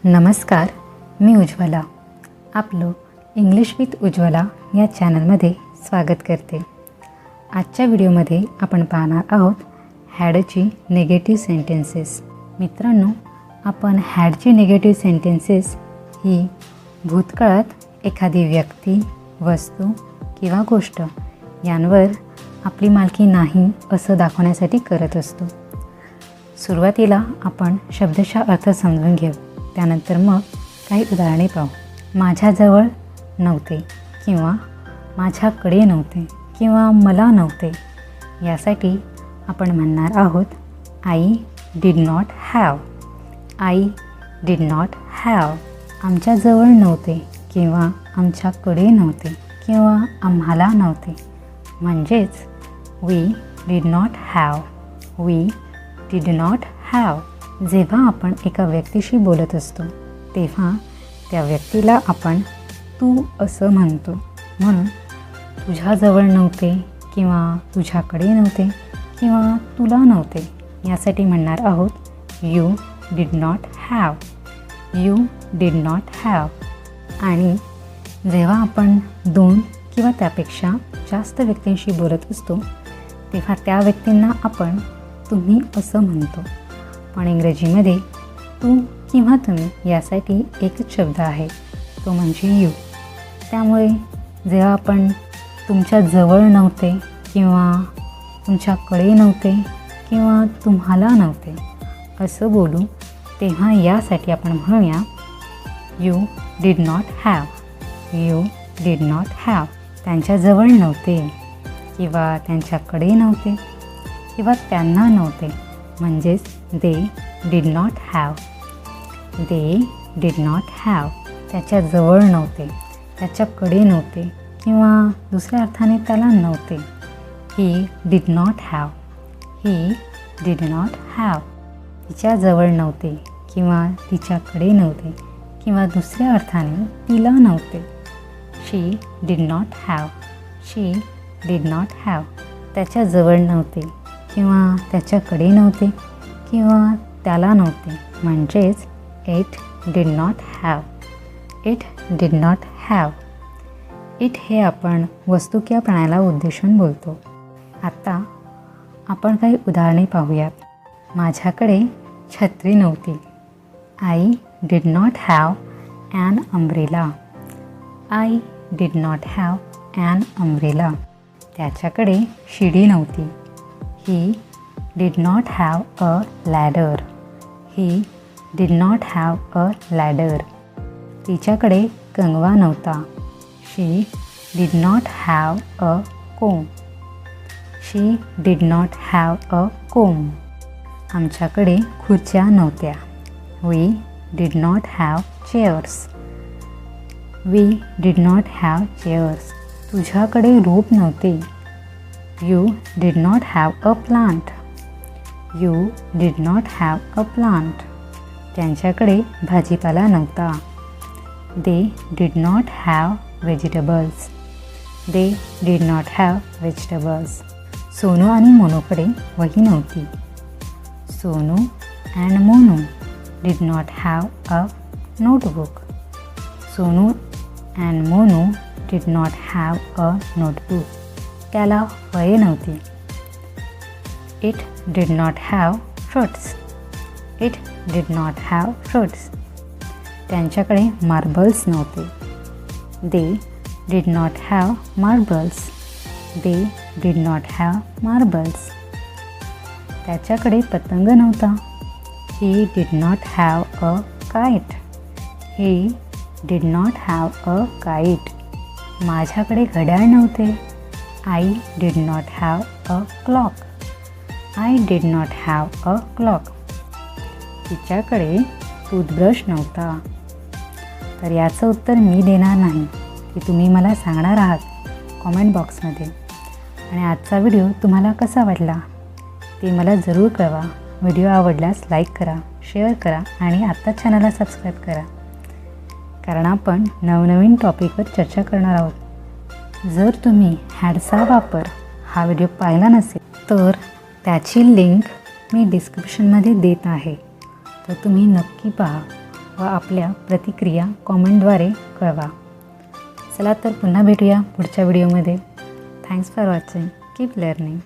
नमस्कार, मी उज्ज्वला. आपलं English with Ujjwala या चॅनलमध्ये स्वागत करते. आजच्या व्हिडिओमध्ये आपण पाहणार आहोत हॅडची निगेटिव्ह सेंटेन्सेस. मित्रांनो, आपण हॅडची निगेटिव्ह सेंटेन्सेस ही भूतकाळात एखादी व्यक्ती, वस्तू किंवा गोष्ट यांवर आपली मालकी नाही असं दाखवण्यासाठी करत असतो. सुरुवातीला आपण शब्दशः अर्थ समजून घेऊ, त्यानंतर मग काही उदाहरणे पाहू. माझ्याजवळ नव्हते किंवा माझ्याकडे नव्हते किंवा मला नव्हते यासाठी आपण म्हणणार आहोत I did not have. I did not have. आमच्याजवळ नव्हते किंवा आमच्याकडे नव्हते किंवा आम्हाला नव्हते म्हणजेच we did not have. We did not have. जेव्हा आपण एका व्यक्तीशी बोलत असतो तेव्हा त्या व्यक्तीला आपण तू असं म्हणतो. म्हणून तुझ्याजवळ नव्हते किंवा तुझ्याकडे नव्हते किंवा तुला नव्हते यासाठी म्हणणार आहोत you did not have. You did not have. आणि जेव्हा आपण दोन किंवा त्यापेक्षा जास्त व्यक्तींशी बोलत असतो तेव्हा त्या व्यक्तींना आपण तुम्ही असं म्हणतो. पण इंग्रजीमध्ये तू किंवा तुम्ही यासाठी एकच शब्द आहे, तो म्हणजे यू. त्यामुळे जेव्हा आपण तुमच्या जवळ नव्हते किंवा तुमच्याकडे नव्हते किंवा तुम्हाला नव्हते असं बोलू तेव्हा यासाठी आपण म्हणूया you did not have. You did not have. त्यांच्याजवळ नव्हते किंवा त्यांच्याकडे नव्हते किंवा त्यांना नव्हते म्हणजेच they did not have. They did not have. त्याच्याजवळ नव्हते, त्याच्याकडे नव्हते किंवा दुसऱ्या अर्थाने त्याला नव्हते. He did not have. He did not have. तिच्याजवळ नव्हते किंवा तिच्याकडे नव्हते किंवा दुसऱ्या अर्थाने तिला नव्हते. She did not have. She did not have. त्याच्याजवळ नव्हते किंवा त्याच्याकडे नव्हते किंवा त्याला नव्हते म्हणजेच it did not have. It did not have. It हे आपण वस्तू किंवा प्राण्याला उद्देशून बोलतो. आता आपण काही उदाहरणे पाहूयात. माझ्याकडे छत्री नव्हती. I did not have an umbrella. I did not have an umbrella. त्याच्याकडे शिडी नव्हती. He did not have a ladder. He did not have a ladder. तिच्याकडे कंगवा नव्हता. She did not have a comb. She did not have a comb. आमच्याकडे खुर्च्या नव्हत्या. We did not have chairs. We did not have chairs. तुझ्याकडे rope नव्हते. You did not have a plant. You did not have a plant. त्यांच्याकडे भाजीपाला नव्हता. दे did not have vegetables. They did not have vegetables. Sonu आणि मोनूकडे वही नव्हती. Sonu and Monu did not have a notebook. Sonu and Monu did not have a notebook. त्याला फळे नव्हती. It did not have fruits. It did not have fruits. त्यांच्याकडे marbles नव्हते. दे did not have marbles. They did not have marbles. त्याच्याकडे पतंग नव्हता. ही did not have a kite. He did not have a kite. माझ्याकडे घड्याळ नव्हते. I did not have a clock. I did not have a clock. तिच्याकडे toothbrush नव्हता. तर याचं उत्तर मी देणार नाही, ते तुम्ही मला सांगणार आहात कॉमेंट बॉक्समध्ये. आणि आजचा व्हिडिओ तुम्हाला कसा वाटला ते मला जरूर कळवा. व्हिडिओ आवडल्यास लाईक करा, शेअर करा आणि आत्ताच चॅनलला सबस्क्राईब करा, कारण आपण नवनवीन टॉपिकवर चर्चा करणार आहोत. जर तुम्ही हॅडचा वापर हा व्हिडिओ पाहिला नसेल तर त्याची लिंक मी डिस्क्रिप्शनमध्ये देत आहे, तर तुम्ही नक्की पहा व आपल्या प्रतिक्रिया कॉमेंटद्वारे कळवा. चला तर पुन्हा भेटूया पुढच्या व्हिडिओमध्ये. Thanks for watching. Keep learning.